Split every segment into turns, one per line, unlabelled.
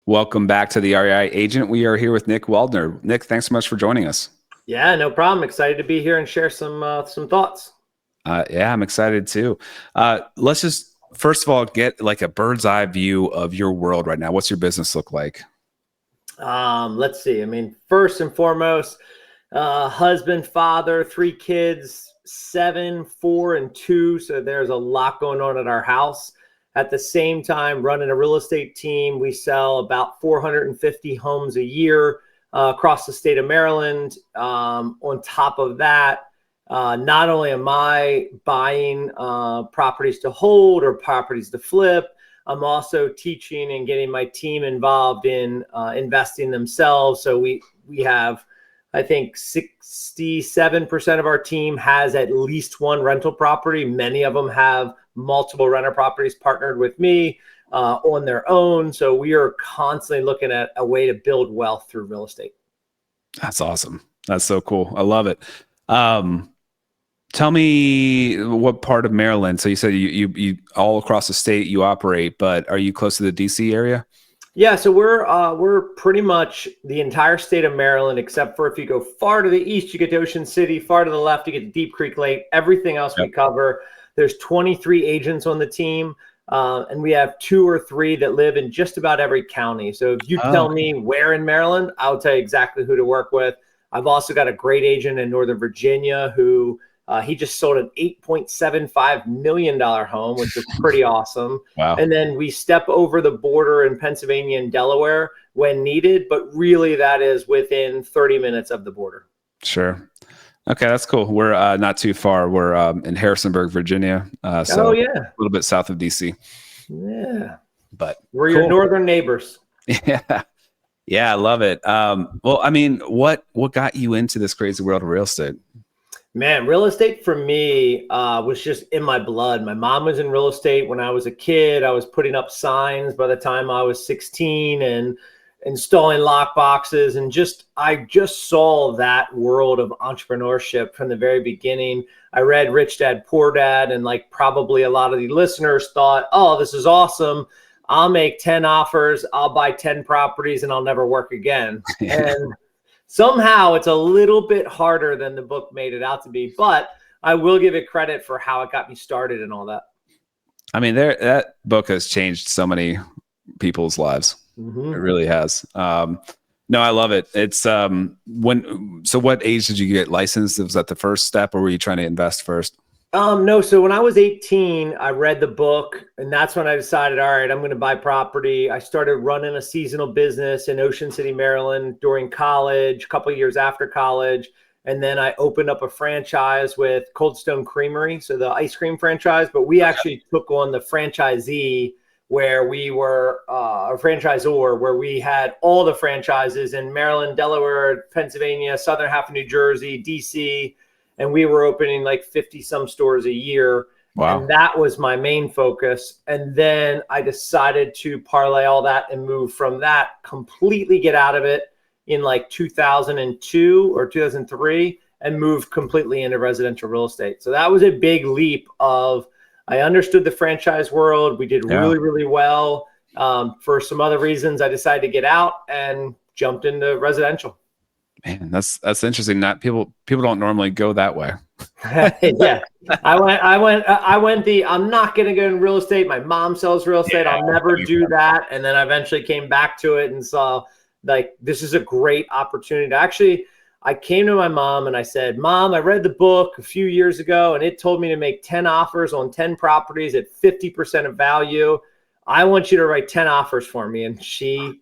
Welcome back to the REI Agent. We are here with Nick Waldner. Nick, thanks so much for joining us.
Yeah, no problem. Excited to be here and share some thoughts.
Yeah, I'm excited too. Let's just first of all get like a bird's eye view of your world right now. What's your business look like?
Let's see. I mean, first and foremost, husband, father, 3 kids, 7, 4, and 2. So there's a lot going on at our house. At the same time, running a real estate team, we sell about 450 homes a year across the state of Maryland. On top of that, not only am I buying properties to hold or properties to flip, I'm also teaching and getting my team involved in investing themselves. So we have, I think 67% of our team has at least one rental property. Many of them have multiple renter properties partnered with me on their own. So we are constantly looking at a way to build wealth through real estate.
That's awesome. That's so cool. I love it. Tell me what part of Maryland. So you said you all across the state you operate, but are you close to the DC area?
Yeah, so we're pretty much the entire state of Maryland, except for if you go far to the east, you get to Ocean City. Far to the left, you get to Deep Creek Lake. Everything else we cover. There's 23 agents on the team, and we have 2 or 3 that live in just about every county. So if you tell me where in Maryland, I'll tell you exactly who to work with. I've also got a great agent in Northern Virginia who he just sold an $8.75 million home, which is pretty awesome.
Wow.
And then we step over the border in Pennsylvania and Delaware when needed, but really that is within 30 minutes of the border.
Sure. Okay, that's cool. We're not too far. We're in Harrisonburg, Virginia. So
yeah,
a little bit south of DC.
Yeah.
But
we're your northern neighbors.
Yeah. Yeah, I love it. Well, I mean, what got you into this crazy world of real estate?
Man, real estate for me was just in my blood. My mom was in real estate when I was a kid. I was putting up signs by the time I was 16 and installing lock boxes. And I just saw that world of entrepreneurship from the very beginning. I read Rich Dad, Poor Dad, and like probably a lot of the listeners thought, oh, this is awesome. I'll make 10 offers, I'll buy 10 properties, and I'll never work again. And somehow it's a little bit harder than the book made it out to be, but I will give it credit for how it got me started and all that.
I mean, that book has changed so many people's lives. Mm-hmm. It really has. No, I love it. It's so what age did you get licensed? Was that the first step, or were you trying to invest first?
No. So when I was 18, I read the book, and that's when I decided, all right, I'm going to buy property. I started running a seasonal business in Ocean City, Maryland during college, a couple of years after college. And then I opened up a franchise with Cold Stone Creamery, so the ice cream franchise. But we actually took on the franchisee where we were a franchisor, where we had all the franchises in Maryland, Delaware, Pennsylvania, southern half of New Jersey, DC. And we were opening like 50 some stores a year.
Wow.
And that was my main focus. And then I decided to parlay all that and move from that, completely get out of it in like 2002 or 2003 and move completely into residential real estate. So that was a big leap of, I understood the franchise world. We did really, really well. For some other reasons, I decided to get out and jumped into residential.
Man, that's interesting. Not people don't normally go that way.
Yeah, I went I'm not going to go in real estate. My mom sells real estate. I'll never do that. And then I eventually came back to it and saw like, this is a great opportunity to actually, I came to my mom and I said, Mom, I read the book a few years ago and it told me to make 10 offers on 10 properties at 50% of value. I want you to write 10 offers for me. And she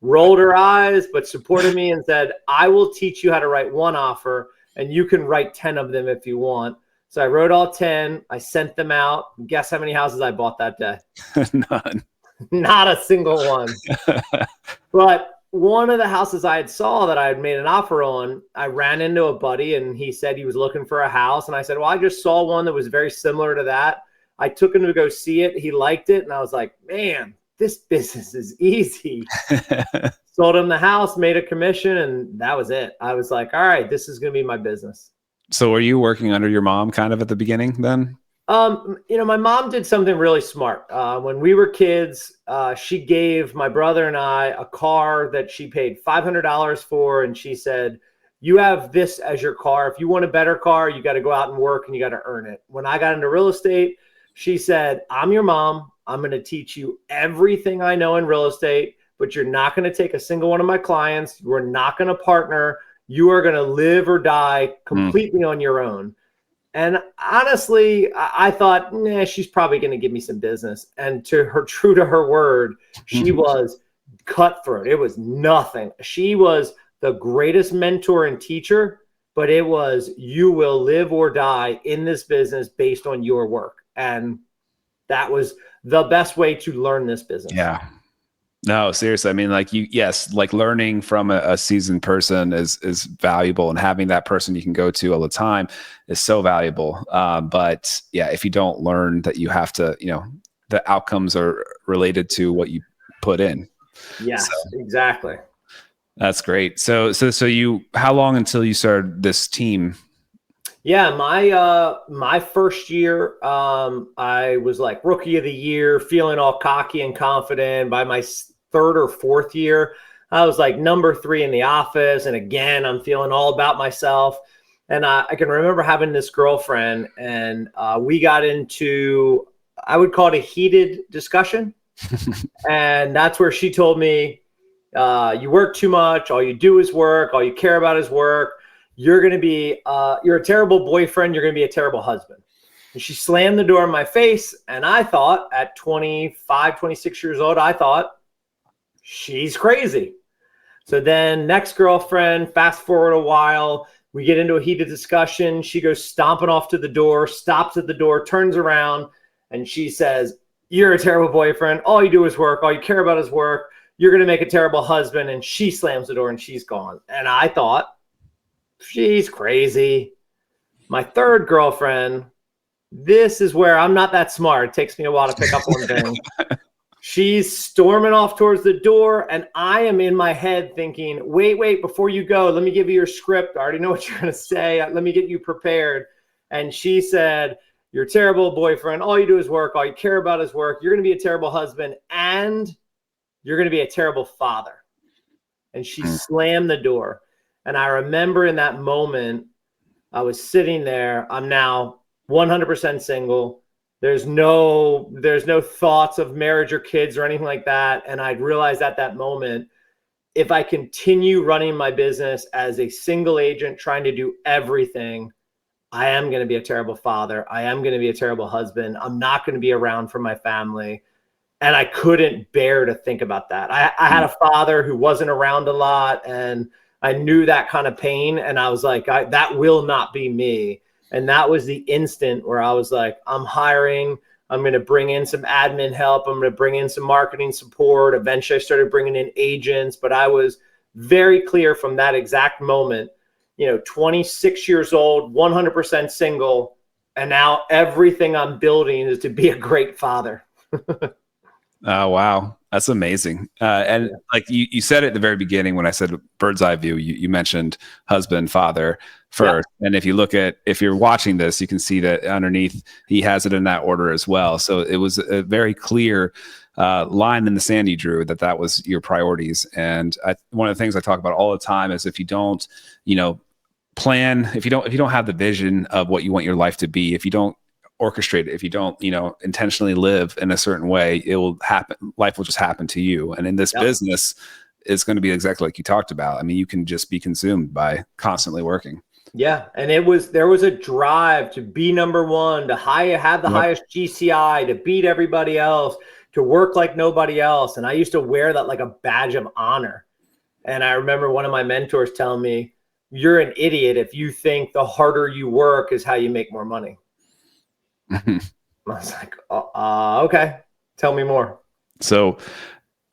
rolled her eyes, but supported me and said, I will teach you how to write 1 offer and you can write 10 of them if you want. So I wrote all 10. I sent them out. Guess how many houses I bought that day?
None.
Not a single one. But one of the houses I had saw that I had made an offer on, I ran into a buddy and he said he was looking for a house. And I said, well, I just saw one that was very similar to that. I took him to go see it. He liked it. And I was like, man, this business is easy. Sold him the house, made a commission, and that was it. I was like, all right, this is going to be my business.
So were you working under your mom kind of at the beginning then?
My mom did something really smart. When we were kids, she gave my brother and I a car that she paid $500 for. And she said, you have this as your car. If you want a better car, you got to go out and work and you got to earn it. When I got into real estate, she said, I'm your mom. I'm going to teach you everything I know in real estate, but you're not going to take a single one of my clients. We're not going to partner. You are going to live or die completely on your own. And honestly, I thought, nah, she's probably going to give me some business. And true to her word, she was cutthroat. It was nothing. She was the greatest mentor and teacher, but it was, you will live or die in this business based on your work. And that was the best way to learn this business.
Yeah. No, seriously. I mean, like like learning from a seasoned person is valuable, and having that person you can go to all the time is so valuable. But yeah, if you don't learn that you have to, the outcomes are related to what you put in.
Yes, exactly.
That's great. So how long until you started this team?
Yeah, my first year, I was like rookie of the year, feeling all cocky and confident. By my third or fourth year, I was like number 3 in the office. And again, I'm feeling all about myself. And I can remember having this girlfriend, and we got into, I would call it a heated discussion. And that's where she told me, you work too much. All you do is work. All you care about is work. You're going to be, you're a terrible boyfriend. You're going to be a terrible husband. And she slammed the door in my face. And I thought at 25, 26 years old, I thought, she's crazy. So then next girlfriend, fast forward a while, we get into a heated discussion. She goes stomping off to the door, stops at the door, turns around, and she says, you're a terrible boyfriend. All you do is work. All you care about is work. You're going to make a terrible husband. And she slams the door and she's gone. And I thought, she's crazy. My third girlfriend, this is where I'm not that smart. It takes me a while to pick up on things. She's storming off towards the door, and I am in my head thinking, wait, before you go, let me give you your script. I already know what you're going to say. Let me get you prepared. And she said, you're a terrible boyfriend. All you do is work. All you care about is work. You're going to be a terrible husband, and you're going to be a terrible father. And she slammed the door. And I remember in that moment, I was sitting there. I'm now 100% single. There's no thoughts of marriage or kids or anything like that. And I'd realized at that moment, if I continue running my business as a single agent, trying to do everything, I am going to be a terrible father. I am going to be a terrible husband. I'm not going to be around for my family. And I couldn't bear to think about that. I had a father who wasn't around a lot, and I knew that kind of pain. And I was like, that will not be me. And that was the instant where I was like, I'm hiring. I'm going to bring in some admin help. I'm going to bring in some marketing support. Eventually, I started bringing in agents. But I was very clear from that exact moment, 26 years old, 100% single. And now everything I'm building is to be a great father.
Oh, wow. That's amazing. And like you said at the very beginning, when I said bird's eye view, you mentioned husband, father first. Yeah. And if you're watching this, you can see that underneath he has it in that order as well. So it was a very clear line in the sand you drew that was your priorities. And one of the things I talk about all the time is if you don't, plan, if you don't have the vision of what you want your life to be, if you don't orchestrate it, if you don't, intentionally live in a certain way, it will happen. Life will just happen to you. And in this business, it's going to be exactly like you talked about. I mean, you can just be consumed by constantly working.
Yeah. And there was a drive to be number one, to have the highest GCI, to beat everybody else, to work like nobody else. And I used to wear that like a badge of honor. And I remember one of my mentors telling me, you're an idiot if you think the harder you work is how you make more money. I was like, okay, tell me more.
So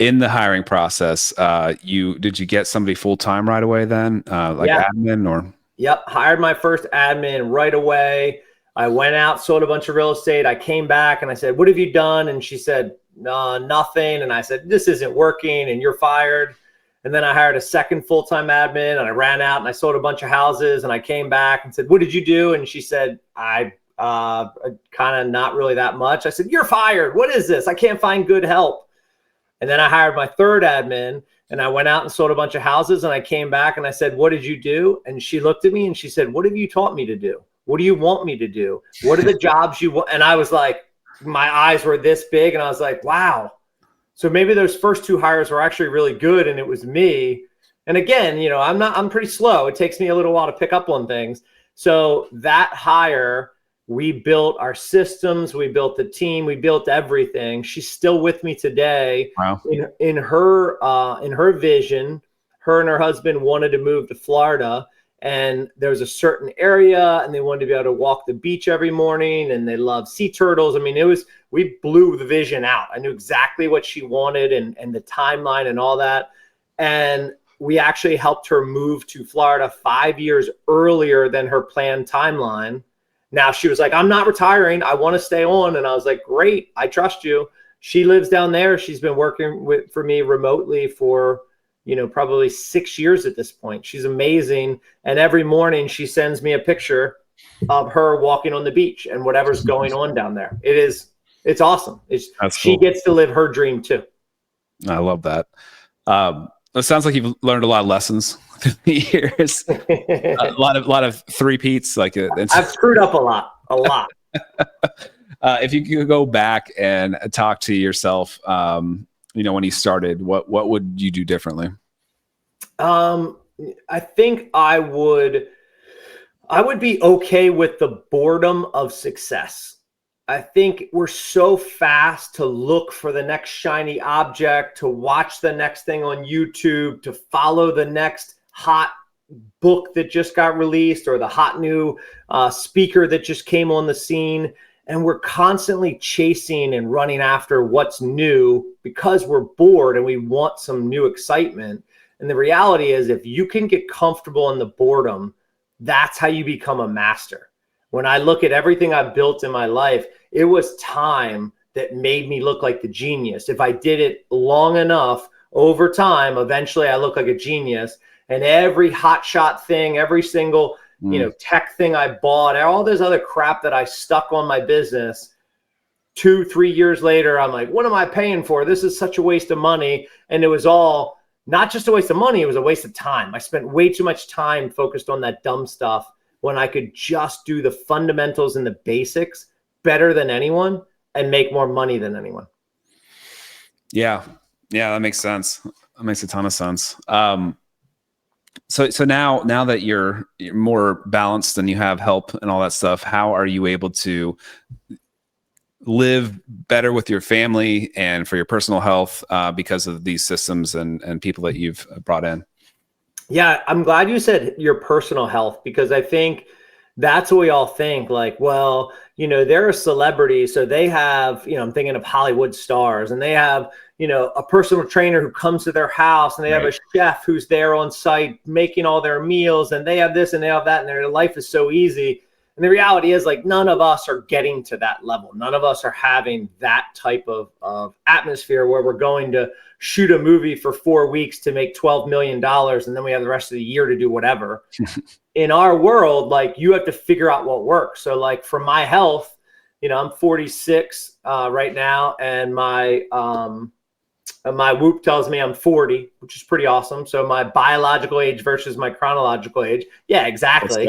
in the hiring process, did you get somebody full-time right away then? Admin or?
Yep. Hired my first admin right away. I went out, sold a bunch of real estate. I came back and I said, what have you done? And she said, no, nothing. And I said, this isn't working and you're fired. And then I hired a second full-time admin and I ran out and I sold a bunch of houses and I came back and said, what did you do? And she said, I kind of not really that much. I said, "You're fired. What is this? I can't find good help." And then I hired my third admin, and I went out and sold a bunch of houses, and I came back and I said, "What did you do?" And she looked at me and she said, "What have you taught me to do? What do you want me to do? What are the jobs you want?" And I was like, my eyes were this big, and I was like, wow. So maybe those first 2 hires were actually really good, and it was me. And again, you know, I'm pretty slow. It takes me a little while to pick up on things. So that hire, we built our systems, we built the team, we built everything. She's still with me today.
Wow.
In her vision, her and her husband wanted to move to Florida, and there was a certain area, and they wanted to be able to walk the beach every morning, and they love sea turtles. I mean, we blew the vision out. I knew exactly what she wanted and the timeline and all that. And we actually helped her move to Florida 5 years earlier than her planned timeline. Now she was like, "I'm not retiring. I want to stay on." And I was like, "Great. I trust you." She lives down there. She's been working for me remotely for, you know, probably 6 years at this point. She's amazing. And every morning she sends me a picture of her walking on the beach and whatever's going on down there. It's awesome. She gets to live her dream too.
I love that. It sounds like you've learned a lot of lessons through the years. A lot of three-peats.
I've screwed up a lot.
If you could go back and talk to yourself, you know, when you started, what would you do differently?
I think I would be okay with the boredom of success. I think we're so fast to look for the next shiny object, to watch the next thing on YouTube, to follow the next hot book that just got released or the hot new speaker that just came on the scene. And we're constantly chasing and running after what's new because we're bored and we want some new excitement. And the reality is, if you can get comfortable in the boredom, that's how you become a master. When I look at everything I've built in my life, it was time that made me look like the genius. If I did it long enough, over time, eventually I look like a genius. And every hotshot thing, every single tech thing I bought, all this other crap that I stuck on my business, 2-3 years later, I'm like, what am I paying for? This is such a waste of money. And it was all not just a waste of money, it was a waste of time. I spent way too much time focused on that dumb stuff when I could just do the fundamentals and the basics better than anyone and make more money than anyone.
Yeah, that makes sense. That makes a ton of sense. So now that you're more balanced and you have help and all that stuff, how are you able to live better with your family and for your personal health because of these systems and people that you've brought in?
Yeah, I'm glad you said your personal health, because I think that's what we all think, like, well, they're a celebrity, so they have, I'm thinking of Hollywood stars, and they have, a personal trainer who comes to their house, and they have a chef who's there on site making all their meals, and they have this and they have that, and their life is so easy. And the reality is, like, none of us are getting to that level. None of us are having that type of atmosphere where we're going to shoot a movie for 4 weeks to make $12 million, and then we have the rest of the year to do whatever. In our world, like, you have to figure out what works. So, like, for my health, I'm 46 right now, and my Whoop tells me I'm 40, which is pretty awesome. So my biological age versus my chronological age. Yeah, exactly.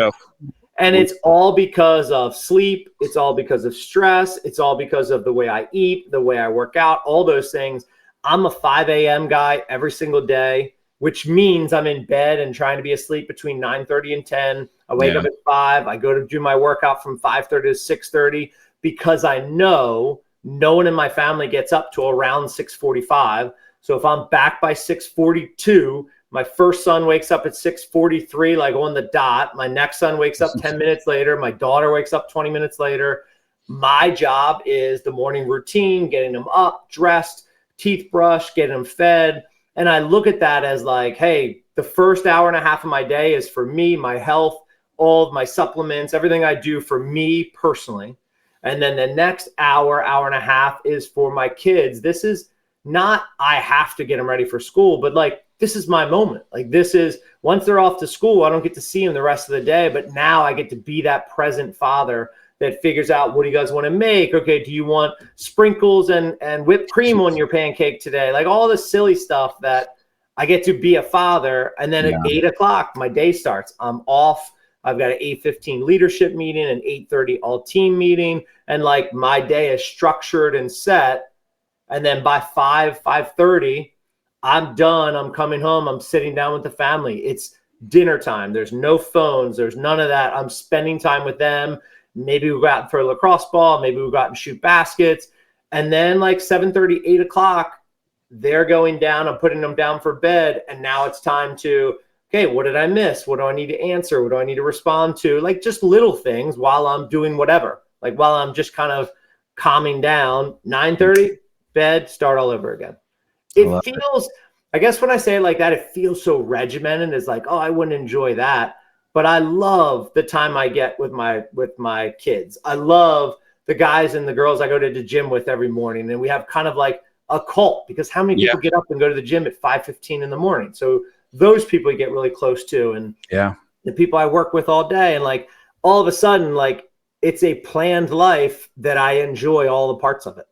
And it's all because of sleep. It's all because of stress. It's all because of the way I eat, the way I work out, all those things. I'm a 5 a.m. guy every single day, which means I'm in bed and trying to be asleep between 9:30 and 10. I wake up at 5. I go to do my workout from 5:30 to 6:30 because I know no one in my family gets up till around 6:45. So if I'm back by 6:42, my first son wakes up at 6:43, like on the dot. My next son wakes up 10 minutes later. My daughter wakes up 20 minutes later. My job is the morning routine, getting them up, dressed, teeth brushed, getting them fed. And I look at that as like, hey, the first hour and a half of my day is for me, my health, all of my supplements, everything I do for me personally. And then the next hour and a half is for my kids. This is not, I have to get them ready for school, but like, this is my moment. Like, this is, once they're off to school, I don't get to see them the rest of the day, but now I get to be that present father that figures out, what do you guys want to make? Okay, do you want sprinkles and whipped cream on your pancake today? Like all the silly stuff that I get to be a father. And then at 8 o'clock, my day starts. I'm off. I've got an 8:15 leadership meeting, an 8:30 all team meeting. And like my day is structured and set. And then by 5:30, I'm done. I'm coming home. I'm sitting down with the family. It's dinner time. There's no phones. There's none of that. I'm spending time with them. Maybe we go out for a lacrosse ball. Maybe we go out and shoot baskets. And then like 7:30, 8 o'clock, they're going down. I'm putting them down for bed. And now it's time to, okay, what did I miss? What do I need to answer? What do I need to respond to? Like just little things while I'm doing whatever. Like while I'm just kind of calming down. 9:30, bed, start all over again. It feels, I guess when I say it like that, it feels so regimented. It's like, oh, I wouldn't enjoy that. But I love the time I get with my kids. I love the guys and the girls I go to the gym with every morning. And we have kind of like a cult, because how many people get up and go to the gym at 5:15 in the morning? So those people you get really close to, and the people I work with all day. And like all of a sudden, like it's a planned life that I enjoy all the parts of it.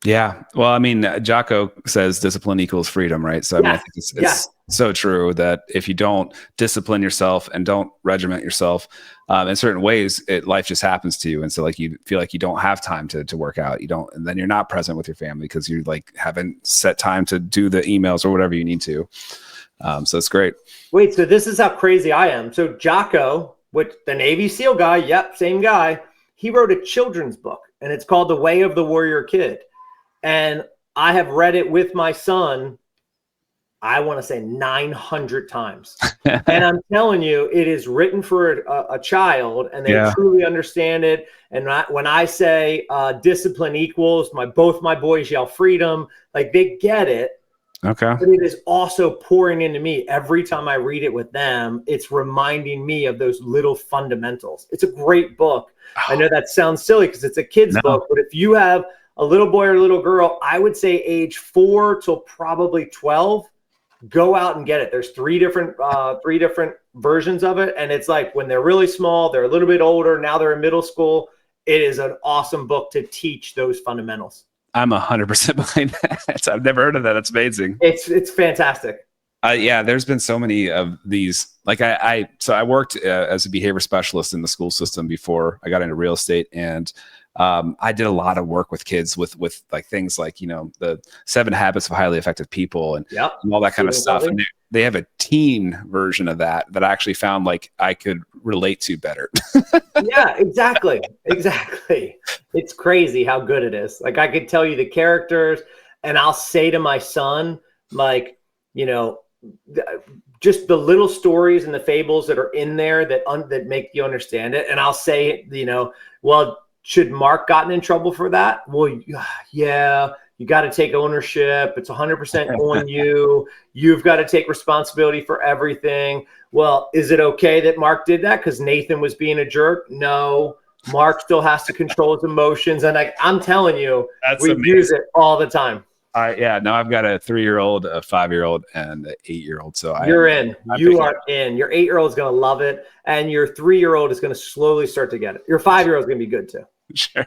Yeah. Well, I mean, Jocko says discipline equals freedom, right? So I mean, I think it's so true that if you don't discipline yourself and don't regiment yourself in certain ways, life just happens to you. And so like you feel like you don't have time to work out. You don't, and then you're not present with your family because you like haven't set time to do the emails or whatever you need to. So it's great.
Wait, so this is how crazy I am. So Jocko, with the Navy SEAL guy, same guy, he wrote a children's book, and it's called The Way of the Warrior Kid. And I have read it with my son, I want to say 900 times. And I'm telling you, it is written for a child, and they truly understand it. And when I say discipline equals, both my boys yell freedom, like they get it.
Okay.
But it is also pouring into me every time I read it with them. It's reminding me of those little fundamentals. It's a great book. I know that sounds silly because it's a kid's book, but if you have a little boy or a little girl, I would say age 4 till probably 12, go out and get it. There's three different versions of it. And it's like when they're really small, they're a little bit older, now they're in middle school. It is an awesome book to teach those fundamentals.
I'm 100% behind that. I've never heard of that. It's amazing.
It's fantastic.
There's been so many of these. Like I worked as a behavior specialist in the school system before I got into real estate, and I did a lot of work with kids with like things like, you know, the 7 Habits of Highly Effective People and all that kind of stuff. And they have a teen version of that I actually found like I could relate to better.
Yeah, exactly. It's crazy how good it is. Like I could tell you the characters, and I'll say to my son, like, you know, just the little stories and the fables that are in there that make you understand it. And I'll say, you know, well, should Mark gotten in trouble for that? Well, yeah, you got to take ownership. It's 100% on you. You've got to take responsibility for everything. Well, is it okay that Mark did that because Nathan was being a jerk? No, Mark still has to control his emotions. And I'm telling you, we use it all the time.
I've got a 3-year-old, a 5-year-old, and an 8-year-old. So
you're in. You are in. Your 8-year-old is going to love it, and your 3-year-old is going to slowly start to get it. Your 5-year-old is going to be good too.
Sure.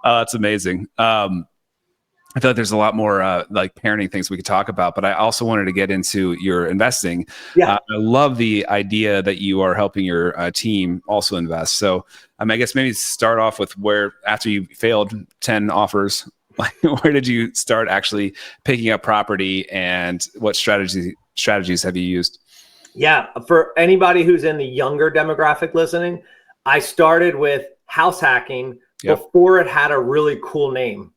That's amazing. I feel like there's a lot more like parenting things we could talk about, but I also wanted to get into your investing. I love the idea that you are helping your team also invest. So I guess maybe start off with where, after you failed 10 offers, where did you start actually picking up property, and what strategies have you used? Yeah,
for anybody who's in the younger demographic listening, I started with house hacking before it had a really cool name.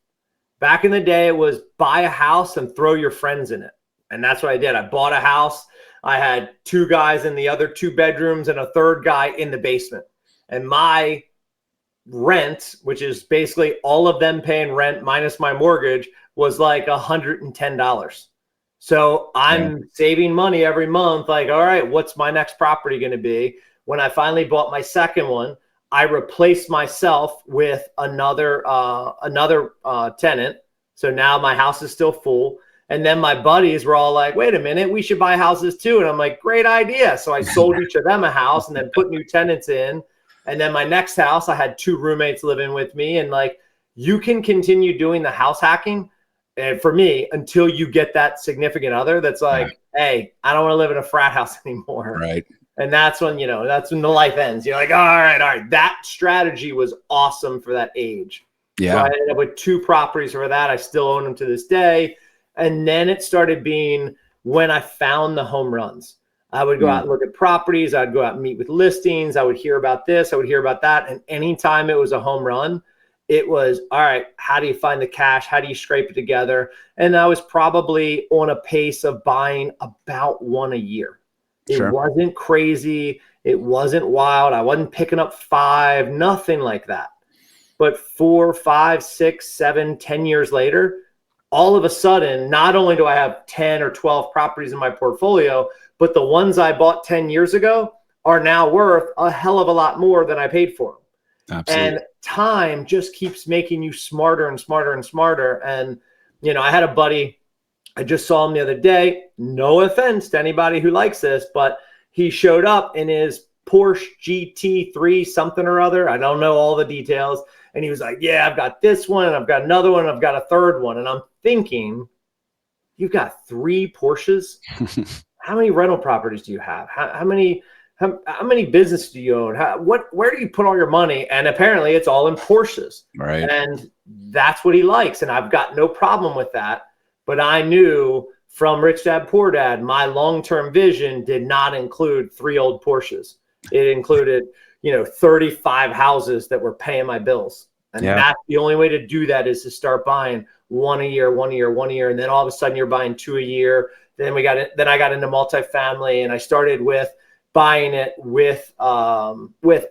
Back in the day, it was buy a house and throw your friends in it. And that's what I did. I bought a house. I had 2 guys in the other 2 bedrooms and a 3rd guy in the basement. And my rent, which is basically all of them paying rent minus my mortgage, was like $110. So I'm saving money every month. Like, all right, what's my next property going to be? When I finally bought my second one, I replaced myself with another tenant. So now my house is still full. And then my buddies were all like, wait a minute, we should buy houses too. And I'm like, great idea. So I sold each of them a house and then put new tenants in. And then my next house, I had 2 roommates living with me. And like, you can continue doing the house hacking, and for me, until you get that significant other that's like, hey, I don't want to live in a frat house anymore.
Right.
And that's when, that's when the life ends. You're like, all right. That strategy was awesome for that age.
Yeah.
So I ended up with 2 properties for that. I still own them to this day. And then it started being when I found the home runs. I would go out and look at properties. I'd go out and meet with listings. I would hear about this. I would hear about that. And anytime it was a home run, it was, all right, how do you find the cash? How do you scrape it together? And I was probably on a pace of buying about 1 a year. It wasn't crazy. It wasn't wild. I wasn't picking up 5, nothing like that. But 4, 5, 6, 7, 10 years later, all of a sudden, not only do I have 10 or 12 properties in my portfolio, but the ones I bought 10 years ago are now worth a hell of a lot more than I paid for them. Absolutely. And time just keeps making you smarter and smarter and smarter. And, I had a buddy, I just saw him the other day. No offense to anybody who likes this, but he showed up in his Porsche GT3 something or other. I don't know all the details. And he was like, yeah, I've got this one, and I've got another one, and I've got a third one. And I'm thinking, you've got 3 Porsches? How many rental properties do you have? How many businesses do you own? Where do you put all your money? And apparently it's all in Porsches. Right. And that's what he likes. And I've got no problem with that. But I knew from Rich Dad Poor Dad, my long-term vision did not include 3 old Porsches. It included 35 houses that were paying my bills. And that's the only way to do that is to start buying 1 a year. And then all of a sudden you're buying 2 a year. Then I got into multifamily, and I started with buying it with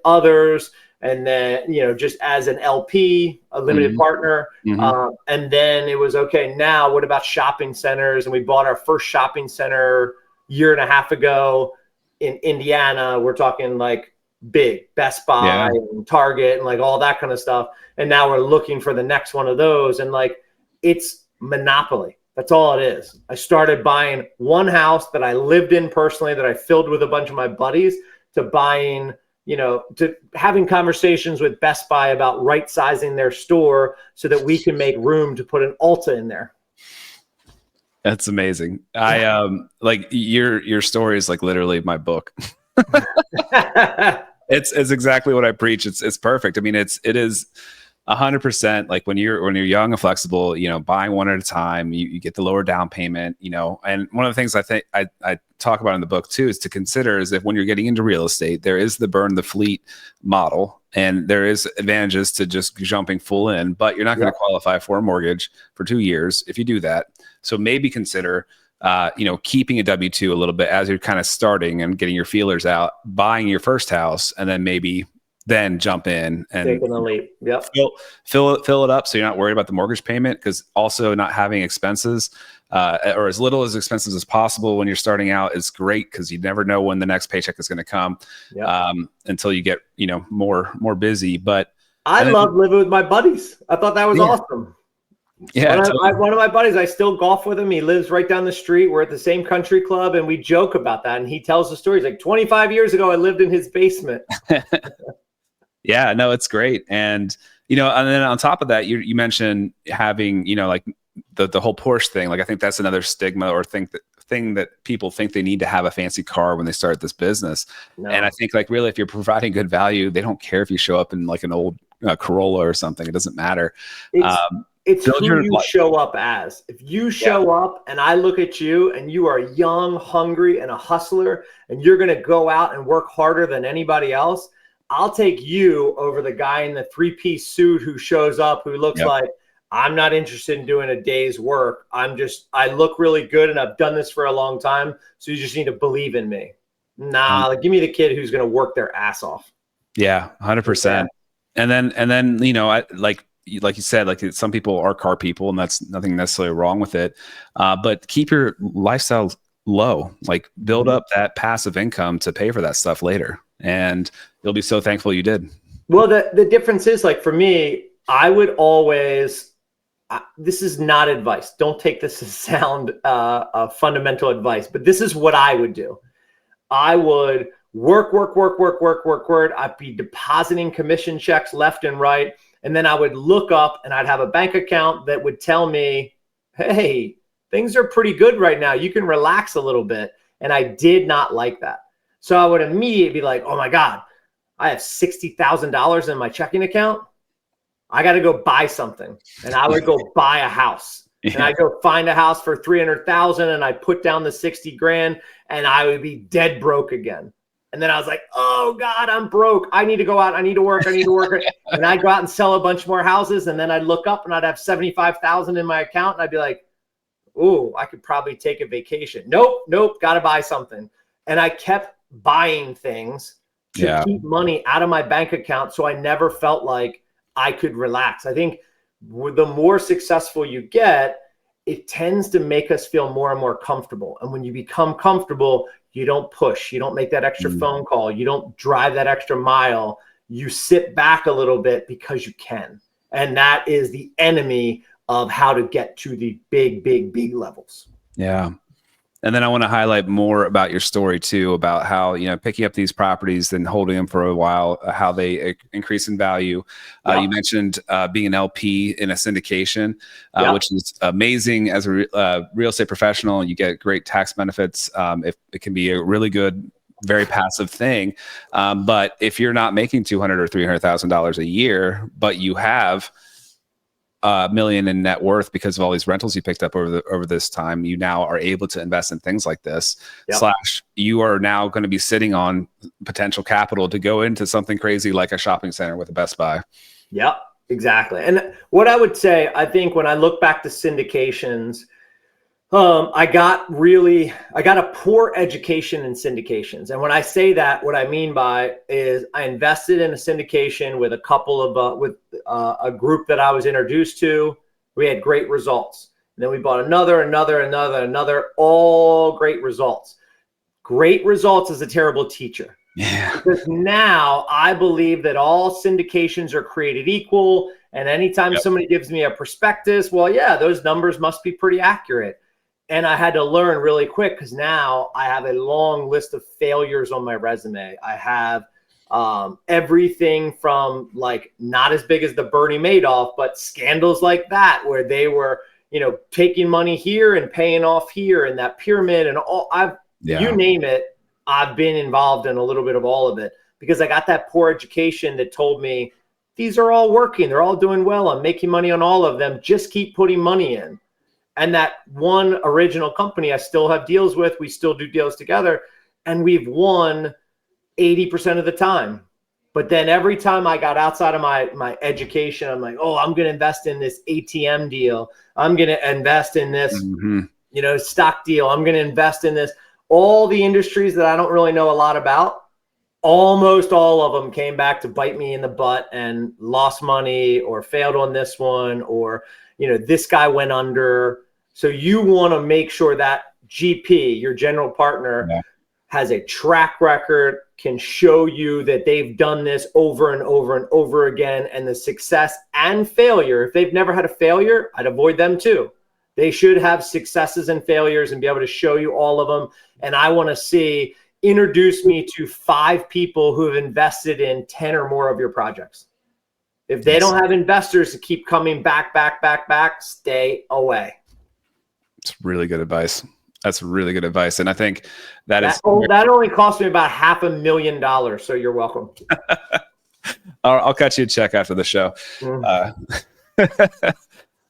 others. And then, just as an LP, a limited partner. And then it was, okay, now what about shopping centers? And we bought our first shopping center 1.5 years ago in Indiana. We're talking like big Best Buy and Target and like all that kind of stuff. And now we're looking for the next one of those. And like, it's monopoly. That's all it is. I started buying one house that I lived in personally, that I filled with a bunch of my buddies, to buying, to having conversations with Best Buy about right sizing their store so that we can make room to put an Ulta in there.
That's amazing. I like your story is like literally my book. It's exactly what I preach. It's perfect. I mean, it is 100%. Like when you're young and flexible, buying one at a time, you get the lower down payment, and one of the things I think I talk about in the book too is to consider is that when you're getting into real estate, there is the burn the fleet model, and there is advantages to just jumping full in, but you're not going to qualify for a mortgage for 2 years if you do that. So maybe consider keeping a W-2 a little bit as you're kind of starting and getting your feelers out, buying your first house, and then jump in and
taking a leap. Yep.
Fill it up so you're not worried about the mortgage payment, because also not having expenses or as little as expenses as possible when you're starting out is great, because you never know when the next paycheck is going to come until you get more busy. But
I love living with my buddies. I thought that was awesome. Yeah, one of my buddies, I still golf with him. He lives right down the street. We're at the same country club, and we joke about that. And he tells the stories like 25 years ago, I lived in his basement.
Yeah, no, it's great. And, and then on top of that, you mentioned having, like the whole Porsche thing. Like, I think that's another stigma or thing that people think they need to have a fancy car when they start this business. No. And I think like really, if you're providing good value, they don't care if you show up in like an old Corolla or something. It doesn't matter.
It's who you show up as. If you show up and I look at you and you are young, hungry, and a hustler, and you're going to go out and work harder than anybody else, I'll take you over the guy in the 3-piece suit who shows up, who looks like, I'm not interested in doing a day's work. I look really good and I've done this for a long time. So you just need to believe in me. Nah, give me the kid who's going to work their ass off.
Yeah, 100%. And then, like you said, like some people are car people, and that's nothing necessarily wrong with it. But keep your lifestyle low, like build up that passive income to pay for that stuff later. And you'll be so thankful you did.
Well, the difference is, like, for me, I would always, this is not advice. Don't take this as sound fundamental advice, but this is what I would do. I would work. I'd be depositing commission checks left and right. And then I would look up and I'd have a bank account that would tell me, hey, things are pretty good right now. You can relax a little bit. And I did not like that. So I would immediately be like, oh my God, I have $60,000 in my checking account. I got to go buy something. And I would go buy a house. Yeah. And I go find a house for 300,000 and I put down the 60 grand and I would be dead broke again. And then I was like, oh God, I'm broke. I need to go out. I need to work. And I'd go out and sell a bunch more houses. And then I'd look up and I'd have 75,000 in my account. And I'd be like, oh, I could probably take a vacation. Nope. Got to buy something. And I kept buying things to keep money out of my bank account. So I never felt like I could relax. I think the more successful you get, it tends to make us feel more and more comfortable. And when you become comfortable, you don't push, you don't make that extra phone call, you don't drive that extra mile, you sit back a little bit because you can. And that is the enemy of how to get to the big levels. Yeah.
And then I want to highlight more about your story too, about how, picking up these properties and holding them for a while, how they increase in value. You mentioned being an LP in a syndication, which is amazing as a real estate professional. You get great tax benefits. If it can be a really good, very passive thing. But if you're not making $200,000 or $300,000 a year, but you have $1 million in net worth because of all these rentals you picked up over this time, you now are able to invest in things like this. / you are now going to be sitting on potential capital to go into something crazy like a shopping center with a Best Buy.
Yep, exactly. And what I would say, I think when I look back to syndications, I got a poor education in syndications. And when I say that, what I mean by is I invested in a syndication with a couple of, a group that I was introduced to. We had great results. And then we bought another, all great results. Great results is a terrible teacher.
Yeah.
Because now I believe that all syndications are created equal. And anytime somebody gives me a prospectus, well, yeah, those numbers must be pretty accurate. And I had to learn really quick because now I have a long list of failures on my resume. I have everything from like not as big as the Bernie Madoff, but scandals like that where they were, taking money here and paying off here and that pyramid and all. You name it, I've been involved in a little bit of all of it because I got that poor education that told me these are all working. They're all doing well. I'm making money on all of them. Just keep putting money in. And that one original company I still have deals with, we still do deals together, and we've won 80% of the time. But then every time I got outside of my education, I'm like, oh, I'm going to invest in this ATM deal. I'm going to invest in this, stock deal. I'm going to invest in this. All the industries that I don't really know a lot about, almost all of them came back to bite me in the butt and lost money or failed on this one or this guy went under. So you want to make sure that GP, your general partner, has a track record, can show you that they've done this over and over and over again, and the success and failure. If they've never had a failure, I'd avoid them too. They should have successes and failures and be able to show you all of them. And I want to introduce me to 5 people who have invested in 10 or more of your projects. If they don't have investors to keep coming back, stay away.
It's really good advice. That's really good advice. And I think that
only cost me about $500,000. So you're welcome.
I'll cut you a check after the show.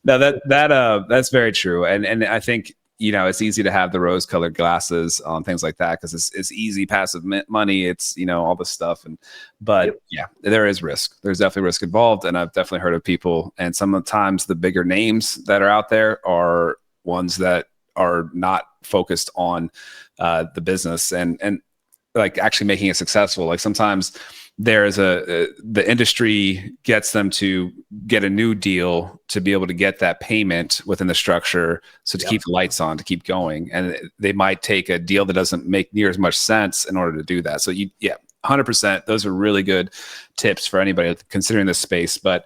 No, that's very true. And I think, it's easy to have the rose-colored glasses on things like that because it's easy passive money. It's, all this stuff. But there is risk. There's definitely risk involved. And I've definitely heard of people. And sometimes the bigger names that are out there are ones that are not focused on the business and like actually making it successful. Like sometimes there's the industry gets them to get a new deal to be able to get that payment within the structure. So to keep the lights on, to keep going. And they might take a deal that doesn't make near as much sense in order to do that. So 100%, those are really good tips for anybody considering this space. But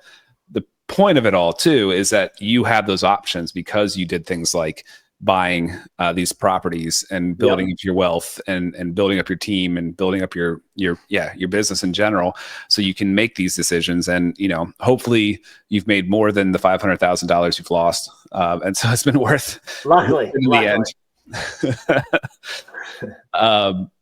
the point of it all too is that you have those options because you did things like buying these properties and building up your wealth and building up your team and building up your business in general, so you can make these decisions. And hopefully you've made more than the $500,000 you've lost, and so it's been worth
luckily
in the end.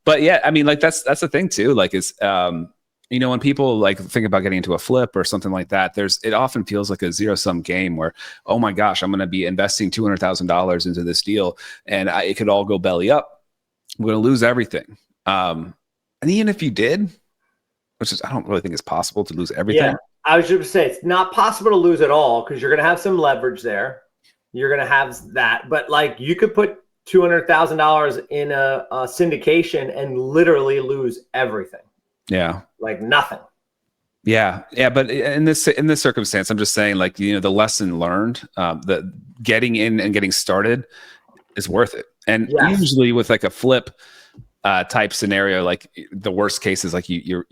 But yeah, I mean, like that's the thing too. Like it's when people like think about getting into a flip or something like that, it often feels like a zero-sum game where, oh my gosh, I'm going to be investing $200,000 into this deal and it could all go belly up. I'm going to lose everything. And even if you did, which is, I don't really think it's possible to lose everything.
Yeah, I was just going to say, it's not possible to lose it all because you're going to have some leverage there. You're going to have that, but like you could put $200,000 in a syndication and literally lose everything.
Yeah.
Like nothing.
Yeah. But in this circumstance, I'm just saying, like, the lesson learned, that getting in and getting started is worth it. And usually with like a flip type scenario, like the worst case is like you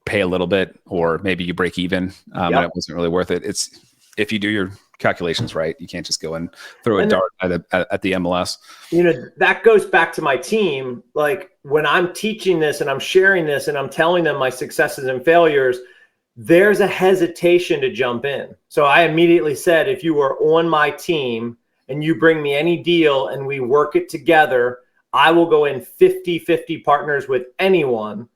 pay a little bit, or maybe you break even, and it wasn't really worth it. It's if you do your calculations right, you can't just go and throw a dart at the MLS.
That goes back to my team. Like when I'm teaching this and I'm sharing this and I'm telling them my successes and failures, there's a hesitation to jump in. So I immediately said, if you are on my team and you bring me any deal and we work it together, I will go in 50-50 partners with anyone.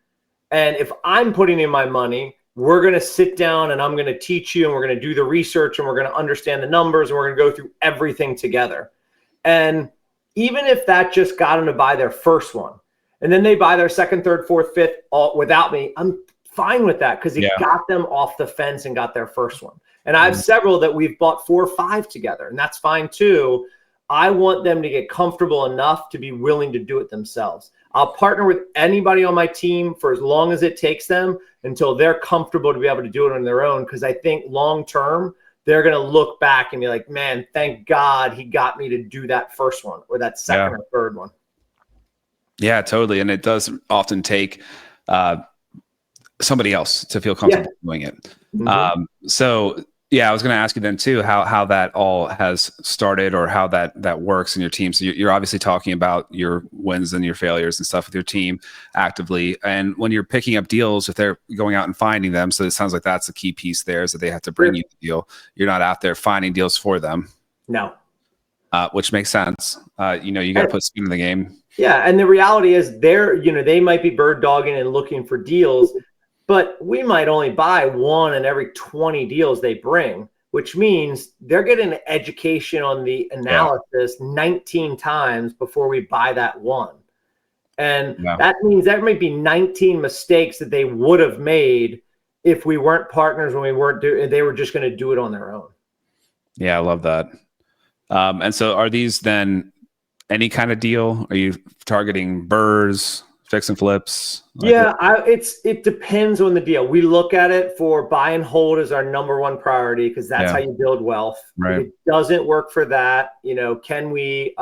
And if I'm putting in my money, we're going to sit down and I'm going to teach you and we're going to do the research and we're going to understand the numbers and we're going to go through everything together. And even if that just got them to buy their first one and then they buy their second, third, fourth, fifth all without me, I'm fine with that because it got them off the fence and got their first one. And I have several that we've bought 4 or 5 together, and that's fine too. I want them to get comfortable enough to be willing to do it themselves. I'll partner with anybody on my team for as long as it takes them until they're comfortable to be able to do it on their own. Because I think long term, they're going to look back and be like, man, thank God he got me to do that first one or that second or third one.
Yeah, totally. And it does often take somebody else to feel comfortable doing it.
Mm-hmm.
So yeah, I was going to ask you then too, how that all has started or how that works in your team. So you're obviously talking about your wins and your failures and stuff with your team actively. And when you're picking up deals, if they're going out and finding them, so it sounds like that's the key piece there, is that they have to bring you the deal. You're not out there finding deals for them.
No.
Which makes sense. You got to put skin in the game.
Yeah. And the reality is they might be bird dogging and looking for deals, but we might only buy 1 in every 20 deals they bring, which means they're getting an education on the analysis 19 times before we buy that one. And that means there might be 19 mistakes that they would have made if we weren't partners, when we weren't they were just going to do it on their own. Yeah,
I love that. And so are these then any kind of deal? Are you targeting BRRRRs, fix and flips?
It depends on the deal. We look at it for buy and hold as our number 1 priority because that's how you build wealth.
Right.
If it doesn't work for that, can we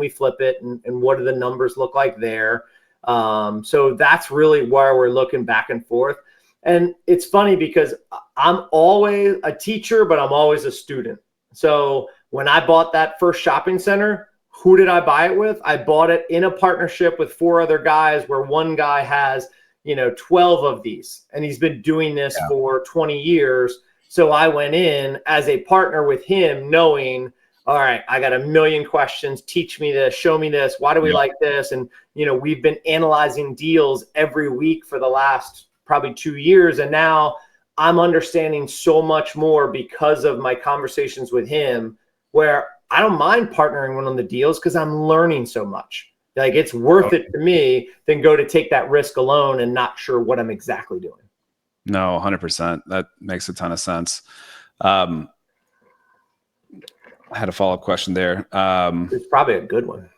flip it and what do the numbers look like there? So that's really where we're looking back and forth. And it's funny because I'm always a teacher, but I'm always a student. So when I bought that first shopping center, who did I buy it with? I bought it in a partnership with 4 other guys where one guy has, 12 of these and he's been doing this for 20 years. So I went in as a partner with him knowing, all right, I got a million questions. Teach me this, show me this. Why do we like this? And, we've been analyzing deals every week for the last probably 2 years. And now I'm understanding so much more because of my conversations with him, where I don't mind partnering on the deals because I'm learning so much. Like it's worth it to me than go to take that risk alone and not sure what I'm exactly doing.
No, 100%. That makes a ton of sense. I had a follow-up question there.
It's probably a good one.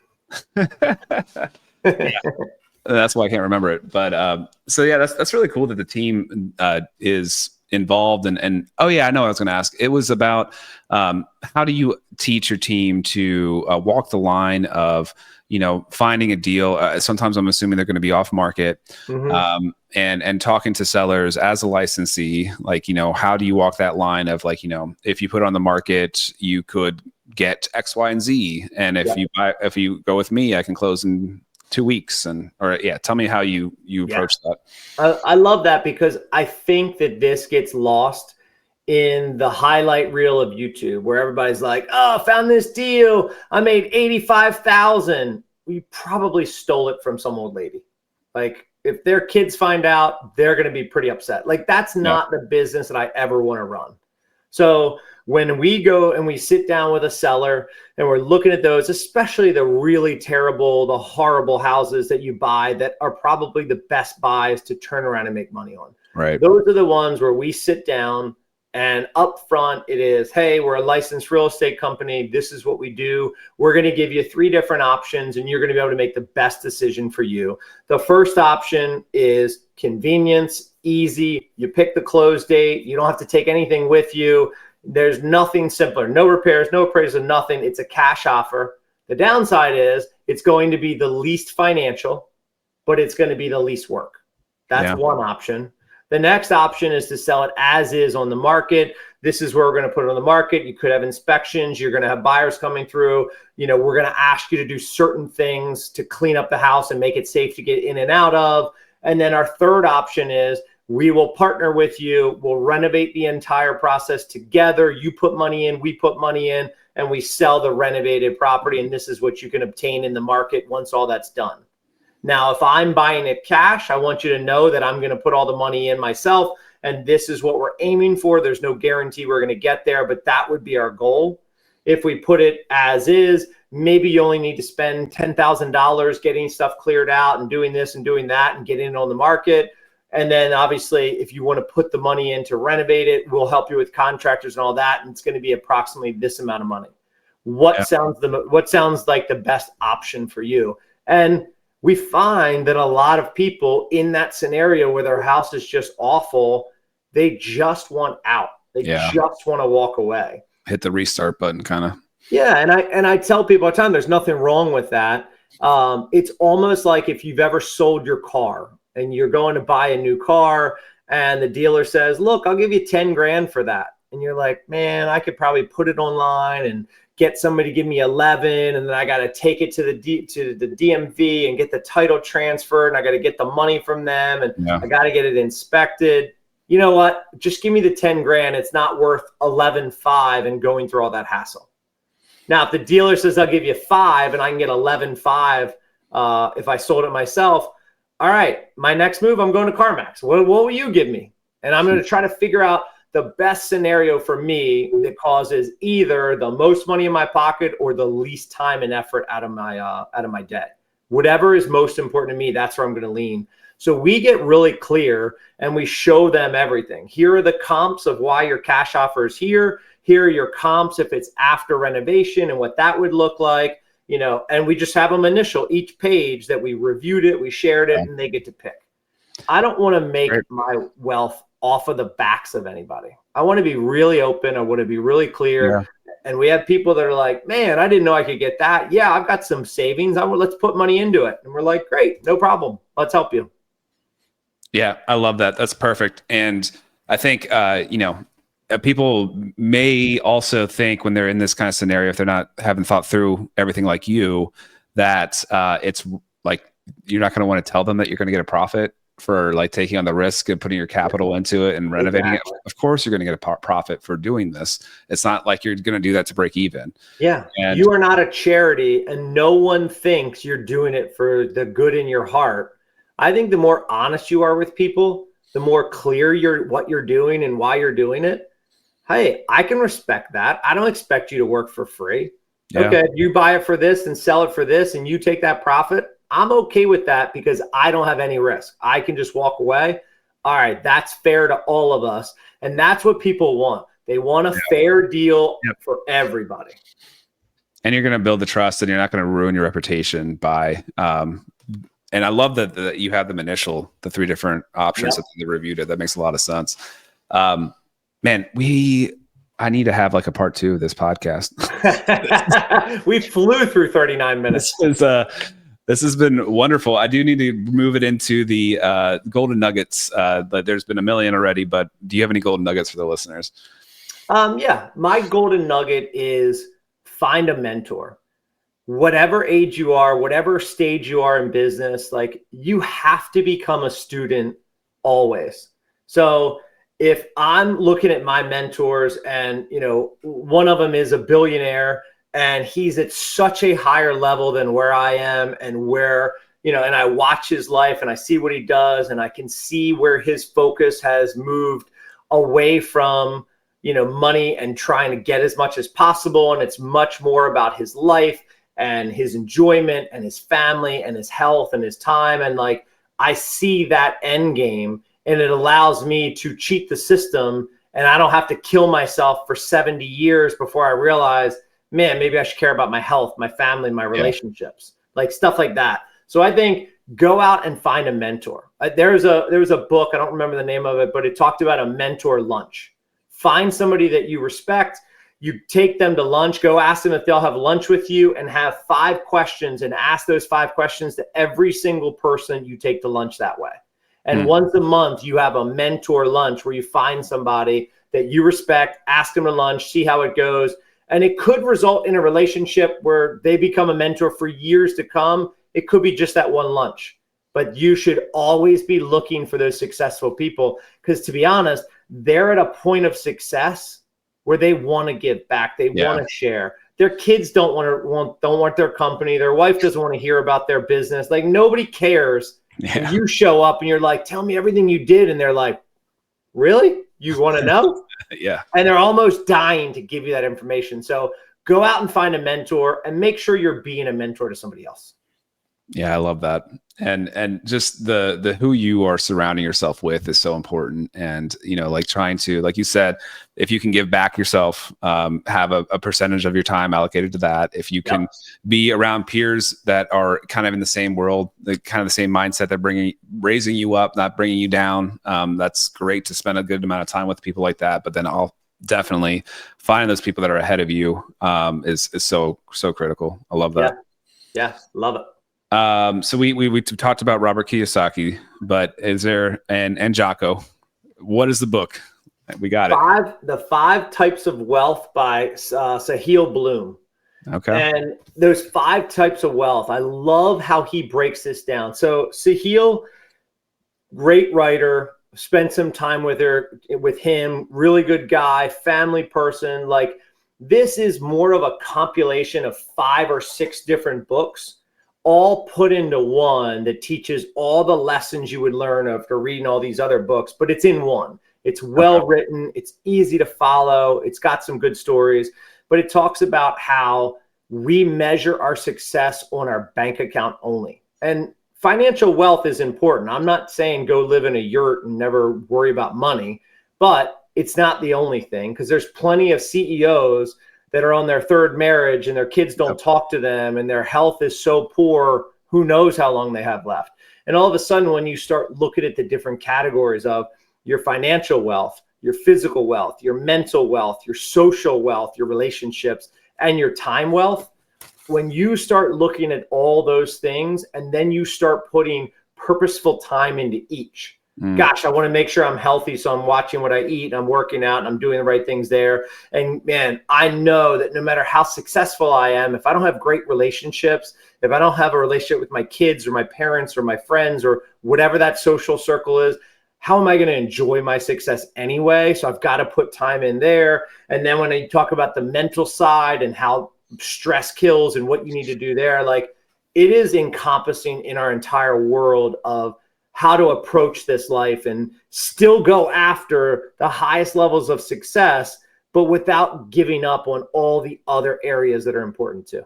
That's why I can't remember it. But so yeah, that's really cool that the team is involved. And oh yeah, I know what I was going to ask. It was about how do you teach your team to walk the line of, finding a deal. Sometimes I'm assuming they're going to be off market, and talking to sellers as a licensee, like, how do you walk that line of like, if you put it on the market, you could get X, Y, and Z. And if you go with me, I can close in 2 weeks. Tell me how you approach that.
I love that, because I think that this gets lost in the highlight reel of YouTube, where everybody's like, oh, found this deal, I made 85,000. We probably stole it from some old lady. Like, if their kids find out, they're going to be pretty upset. Like, that's not the business that I ever want to run. So when we go and we sit down with a seller and we're looking at those, especially the really terrible, the horrible houses that you buy that are probably the best buys to turn around and make money on.
Right.
Those are the ones where we sit down, and up front it is, hey, we're a licensed real estate company. This is what we do. We're going to give you 3 different options, and you're going to be able to make the best decision for you. The first option is convenience, easy. You pick the close date. You don't have to take anything with you. There's nothing simpler. No repairs, no appraisal, nothing. It's a cash offer. The downside is it's going to be the least financial, but it's going to be the least work. That's one option. The next option is to sell it as is on the market. This is where we're going to put it on the market. You could have inspections. You're going to have buyers coming through. You know, we're going to ask you to do certain things to clean up the house and make it safe to get in and out of. And then our third option is we will partner with you. We'll renovate the entire process together. You put money in, we put money in, and we sell the renovated property. And this is what you can obtain in the market once all that's done. Now, if I'm buying it cash, I want you to know that I'm going to put all the money in myself, and this is what we're aiming for. There's no guarantee we're going to get there, but that would be our goal. If we put it as is, maybe you only need to spend $10,000 getting stuff cleared out and doing this and doing that and getting it on the market. And then obviously, if you want to put the money in to renovate it, we'll help you with contractors and all that, and it's going to be approximately this amount of money. What sounds like the best option for you? And we find that a lot of people in that scenario where their house is just awful, they just want out. They just want to walk away.
Hit the restart button, kind of.
Yeah, and I tell people all the time, there's nothing wrong with that. It's almost like if you've ever sold your car and you're going to buy a new car, and the dealer says, "Look, I'll give you 10 grand for that," and you're like, "Man, I could probably put it online and get somebody to give me 11, and then I got to take it to the DMV and get the title transferred, and I got to get the money from them, and I got to get it inspected." You know what? Just give me the 10 grand. It's not worth 11.5 and going through all that hassle. Now, if the dealer says I'll give you 5 and I can get 11.5 if I sold it myself, all right, my next move, I'm going to CarMax. What will you give me? And I'm going to try to figure out the best scenario for me that causes either the most money in my pocket or the least time and effort out of my day. Whatever is most important to me, that's where I'm going to lean. So we get really clear and we show them everything. Here are the comps of why your cash offer is here. Here are your comps if it's after renovation and what that would look like, you know, and we just have them initial each page that we reviewed it, we shared it, and they get to pick. I don't want to make my wealth off of the backs of anybody. I want to be really open. I want to be really clear. Yeah. And we have people that are like, "Man, I didn't know I could get that. Yeah, I've got some savings. Let's put money into it." And we're like, "Great, no problem. Let's help you."
Yeah, I love that. That's perfect. And I think, people may also think when they're in this kind of scenario, if they're haven't thought through everything like you, that it's like, you're not going to want to tell them that you're going to get a profit for like taking on the risk and putting your capital into it and renovating it. Of course, you're going to get a profit for doing this. It's not like you're going to do that to break even.
Yeah. And you are not a charity, and no one thinks you're doing it for the good in your heart. I think the more honest you are with people, the more clear what you're doing and why you're doing it. Hey, I can respect that. I don't expect you to work for free. Yeah. Okay, you buy it for this and sell it for this and you take that profit. I'm okay with that because I don't have any risk. I can just walk away. All right, that's fair to all of us. And that's what people want. They want a fair deal for everybody.
And you're going to build the trust, and you're not going to ruin your reputation by and I love that you have the 3 different options that they reviewed it. That makes a lot of sense. Man, I need to have like a part 2 of this podcast.
We flew through 39 minutes.
This has been wonderful. I do need to move it into the golden nuggets. But there's been a million already, but do you have any golden nuggets for the listeners?
Yeah, my golden nugget is find a mentor. Whatever age you are, whatever stage you are in business, like you have to become a student always. So if I'm looking at my mentors and, you know, one of them is a billionaire and he's at such a higher level than where I am and where, you know, and I watch his life and I see what he does and I can see where his focus has moved away from, you know, money and trying to get as much as possible. And it's much more about his life and his enjoyment and his family and his health and his time. And like, I see that end game and it allows me to cheat the system and I don't have to kill myself for 70 years before I realize, man, maybe I should care about my health, my family, my relationships, like stuff like that. So I think go out and find a mentor. There was a book, I don't remember the name of it, but it talked about a mentor lunch. Find somebody that you respect. You take them to lunch, go ask them if they'll have lunch with you and have 5 questions and ask those 5 questions to every single person you take to lunch that way. And once a month, you have a mentor lunch where you find somebody that you respect, ask them to lunch, see how it goes. And it could result in a relationship where they become a mentor for years to come. It could be just that one lunch. But you should always be looking for those successful people because, to be honest, they're at a point of success where they want to give back. They want to share. Their kids don't want their company. Their wife doesn't want to hear about their business. Like nobody cares. Yeah. You show up and you're like, tell me everything you did. And they're like, really? You want to know?
Yeah.
And they're almost dying to give you that information. So go out and find a mentor and make sure you're being a mentor to somebody else.
Yeah, I love that. And just the who you are surrounding yourself with is so important. And, you know, like trying to, like you said, if you can give back yourself, have a percentage of your time allocated to that. If you can be around peers that are kind of in the same world, the kind of the same mindset, they're raising you up, not bringing you down. That's great to spend a good amount of time with people like that. But then I'll definitely find those people that are ahead of you is so critical. I love that.
Yeah, love it.
So we talked about Robert Kiyosaki, but is there and Jocko? What is the book? We got it.
The 5 Types of Wealth by Sahil Bloom.
Okay.
And those 5 types of wealth, I love how he breaks this down. So Sahil, great writer, spent some time with him, really good guy, family person. Like this is more of a compilation of 5 or 6 different books, all put into one that teaches all the lessons you would learn after reading all these other books, but it's in one. It's well written. It's easy to follow. It's got some good stories, but it talks about how we measure our success on our bank account only. And financial wealth is important. I'm not saying go live in a yurt and never worry about money, but it's not the only thing because there's plenty of CEOs that are on their 3rd marriage and their kids don't talk to them and their health is so poor, who knows how long they have left. And all of a sudden, when you start looking at the different categories of your financial wealth, your physical wealth, your mental wealth, your social wealth, your relationships, and your time wealth, when you start looking at all those things and then you start putting purposeful time into each, gosh, I want to make sure I'm healthy. So I'm watching what I eat. I'm working out and I'm doing the right things there. And man, I know that no matter how successful I am, if I don't have great relationships, if I don't have a relationship with my kids or my parents or my friends or whatever that social circle is, how am I going to enjoy my success anyway? So I've got to put time in there. And then when I talk about the mental side and how stress kills and what you need to do there, like it is encompassing in our entire world of how to approach this life and still go after the highest levels of success, but without giving up on all the other areas that are important too.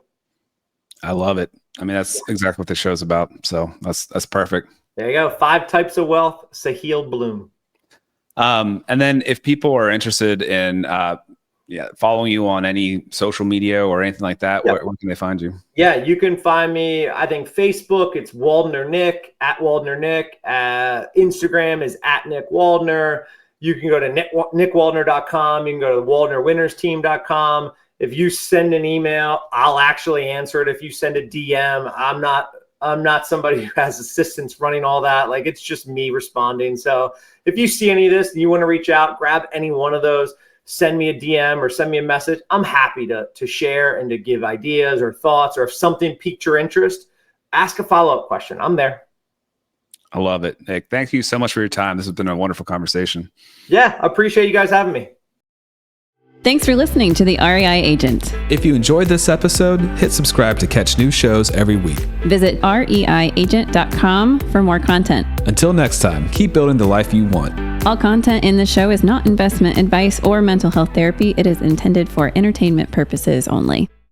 I love it. I mean, that's exactly what the show's about. So that's perfect.
There you go. 5 Types of Wealth, Sahil Bloom.
And then if people are interested in following you on any social media or anything like that, where can they find you?
Yeah, you can find me, I think Facebook, it's Waldner Nick, at Waldner Nick. Instagram is at Nick Waldner. You can go to nickwaldner.com. You can go to waldnerwinnersteam.com. If you send an email, I'll actually answer it. If you send a DM, I'm not somebody who has assistants running all that. Like it's just me responding. So if you see any of this and you want to reach out, grab any one of those. send me a DM or send me a message. I'm happy to share and to give ideas or thoughts, or if something piqued your interest, ask a follow-up question. I'm there.
I love it. Nick, thank you so much for your time. This has been a wonderful conversation.
Yeah, I appreciate you guys having me.
Thanks for listening to The REI Agent.
If you enjoyed this episode, hit subscribe to catch new shows every week.
Visit reiagent.com for more content.
Until next time, keep building the life you want.
All content in the show is not investment advice or mental health therapy. It is intended for entertainment purposes only.